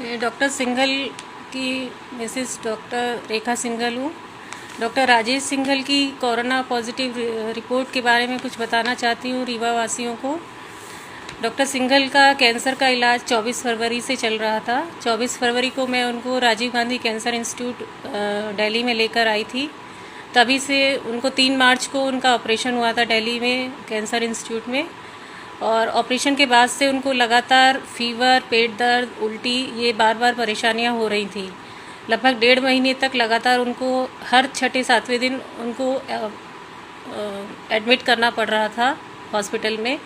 मैं डॉक्टर सिंघल की Mrs doctor रेखा सिंघल हूँ। डॉक्टर राजेश सिंघल की कोरोना पॉजिटिव रिपोर्ट के बारे में कुछ बताना चाहती हूँ रीवा वासियों को। डॉक्टर सिंघल का कैंसर का इलाज 24 फरवरी से चल रहा था। 24 फरवरी को मैं उनको राजीव गांधी कैंसर इंस्टीट्यूट दिल्ली में लेकर आई थी। तभी से उनको 3 मार्च को उनका ऑपरेशन हुआ था दिल्ली में कैंसर इंस्टीट्यूट में। और ऑपरेशन के बाद से उनको लगातार फीवर, पेट दर्द, उल्टी ये बार बार परेशानियां हो रही थी। लगभग 1.5 महीने तक लगातार उनको हर छठे सातवें दिन उनको एडमिट करना पड़ रहा था हॉस्पिटल में।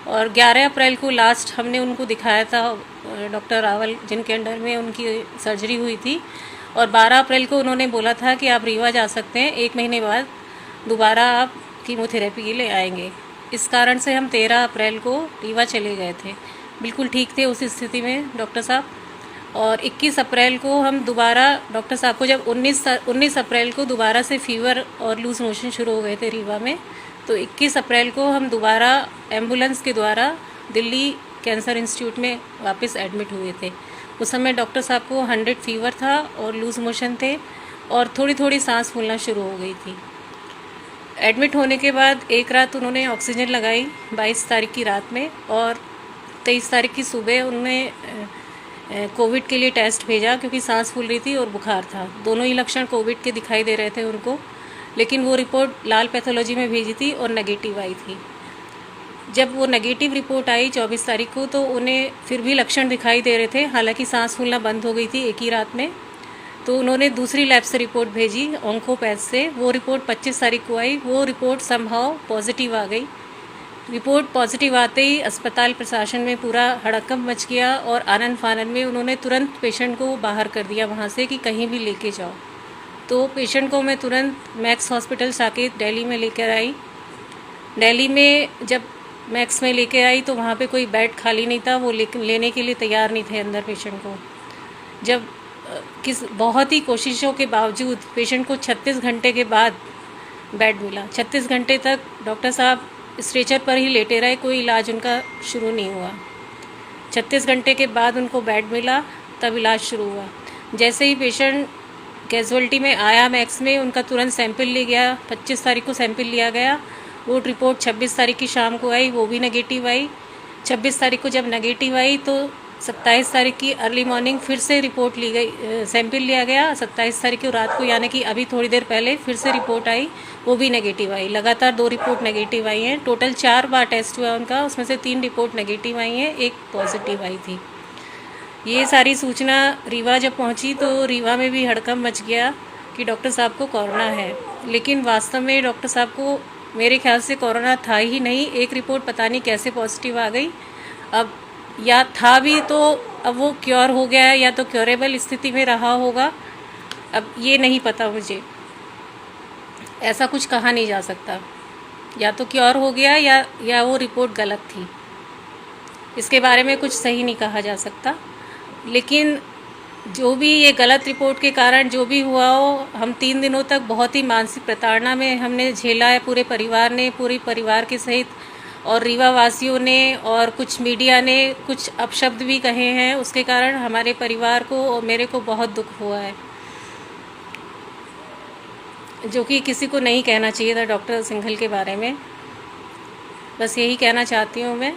और 11 अप्रैल को लास्ट हमने उनको दिखाया था डॉक्टर रावल, जिनके अंडर में उनकी सर्जरी हुई थी। और 12 अप्रैल को उन्होंने बोला था कि आप रीवा जा सकते हैं, 1 महीने बाद दोबारा आप कीमोथेरेपी के लिए आएंगे। इस कारण से हम 13 अप्रैल को रीवा चले गए थे। बिल्कुल ठीक थे उस स्थिति में डॉक्टर साहब। और 21 अप्रैल को हम दोबारा डॉक्टर साहब को, जब 19 अप्रैल को दोबारा से फीवर और लूज मोशन शुरू हो गए थे रीवा में, तो 21 अप्रैल को हम दोबारा एम्बुलेंस के द्वारा दिल्ली कैंसर इंस्टीट्यूट में वापस एडमिट हुए थे। उस समय डॉक्टर साहब को 100 फीवर था और लूज मोशन थे और थोड़ी थोड़ी सांस फूलना शुरू हो गई थी। एडमिट होने के बाद एक रात उन्होंने ऑक्सीजन लगाई 22 तारीख की रात में, और 23 तारीख की सुबह उन्होंने कोविड के लिए टेस्ट भेजा, क्योंकि सांस फूल रही थी और बुखार था। दोनों ही लक्षण कोविड के दिखाई दे रहे थे उनको, लेकिन वो रिपोर्ट लाल पैथोलॉजी में भेजी थी और नेगेटिव आई थी। जब वो नेगेटिव रिपोर्ट आई 24 तारीख को, तो उन्हें फिर भी लक्षण दिखाई दे रहे थे, हालांकि सांस फूलना बंद हो गई थी एक ही रात में। तो उन्होंने दूसरी लैब से रिपोर्ट भेजी ऑन्कोपैथ से। वो रिपोर्ट 25 तारीख को आई। वो रिपोर्ट समहाउ पॉजिटिव आ गई। रिपोर्ट पॉजिटिव आते ही अस्पताल प्रशासन में पूरा हड़कंप मच गया और आनन फानन में उन्होंने तुरंत पेशेंट को बाहर कर दिया वहाँ से कि कहीं भी लेके जाओ। तो पेशेंट को मैं तुरंत मैक्स हॉस्पिटल साकेत दिल्ली में लेकर आई। दिल्ली में जब मैक्स में लेकर आई तो वहाँ पे कोई बेड खाली नहीं था, वो लेने के लिए तैयार नहीं थे अंदर पेशेंट को। जब बहुत ही कोशिशों के बावजूद पेशेंट को 36 घंटे के बाद बेड मिला। 36 घंटे तक डॉक्टर साहब स्ट्रेचर पर ही लेटे रहे, कोई इलाज उनका शुरू नहीं हुआ। 36 घंटे के बाद उनको बेड मिला, तब इलाज शुरू हुआ। जैसे ही पेशेंट कैजुअल्टी में आया मैक्स में, उनका तुरंत सैंपल लिया गया। 25 तारीख को सैंपल लिया गया। वो रिपोर्ट 26 तारीख की शाम को आई, वो भी नेगेटिव आई। 26 तारीख को जब नेगेटिव आई तो 27 तारीख की अर्ली मॉर्निंग फिर से रिपोर्ट ली गई, सैंपल लिया गया। 27 तारीख को रात को, यानी कि अभी थोड़ी देर पहले फिर से रिपोर्ट आई, वो भी नेगेटिव आई। लगातार 2 रिपोर्ट नेगेटिव आई हैं। टोटल 4 बार टेस्ट हुआ उनका, उसमें से 3 रिपोर्ट नेगेटिव आई हैं, 1 पॉजिटिव आई थी। ये सारी सूचना रीवा जब पहुंची तो रीवा में भी हड़कंप मच गया कि डॉक्टर साहब को कोरोना है। लेकिन वास्तव में डॉक्टर साहब को मेरे ख्याल से कोरोना था ही नहीं। एक रिपोर्ट पता नहीं कैसे पॉजिटिव आ गई। अब या था भी तो अब वो क्योर हो गया है या तो क्योरेबल स्थिति में रहा होगा, अब ये नहीं पता मुझे। ऐसा कुछ कहा नहीं जा सकता, या तो क्योर हो गया या वो रिपोर्ट गलत थी। इसके बारे में कुछ सही नहीं कहा जा सकता। लेकिन जो भी ये गलत रिपोर्ट के कारण जो भी हुआ हो, हम 3 दिनों तक बहुत ही मानसिक प्रताड़ना में हमने झेला है, पूरे परिवार ने, पूरे परिवार के सहित, और रीवा वासियों ने और कुछ मीडिया ने कुछ अपशब्द भी कहे हैं। उसके कारण हमारे परिवार को और मेरे को बहुत दुख हुआ है, जो कि किसी को नहीं कहना चाहिए था डॉक्टर सिंघल के बारे में। बस यही कहना चाहती हूँ मैं।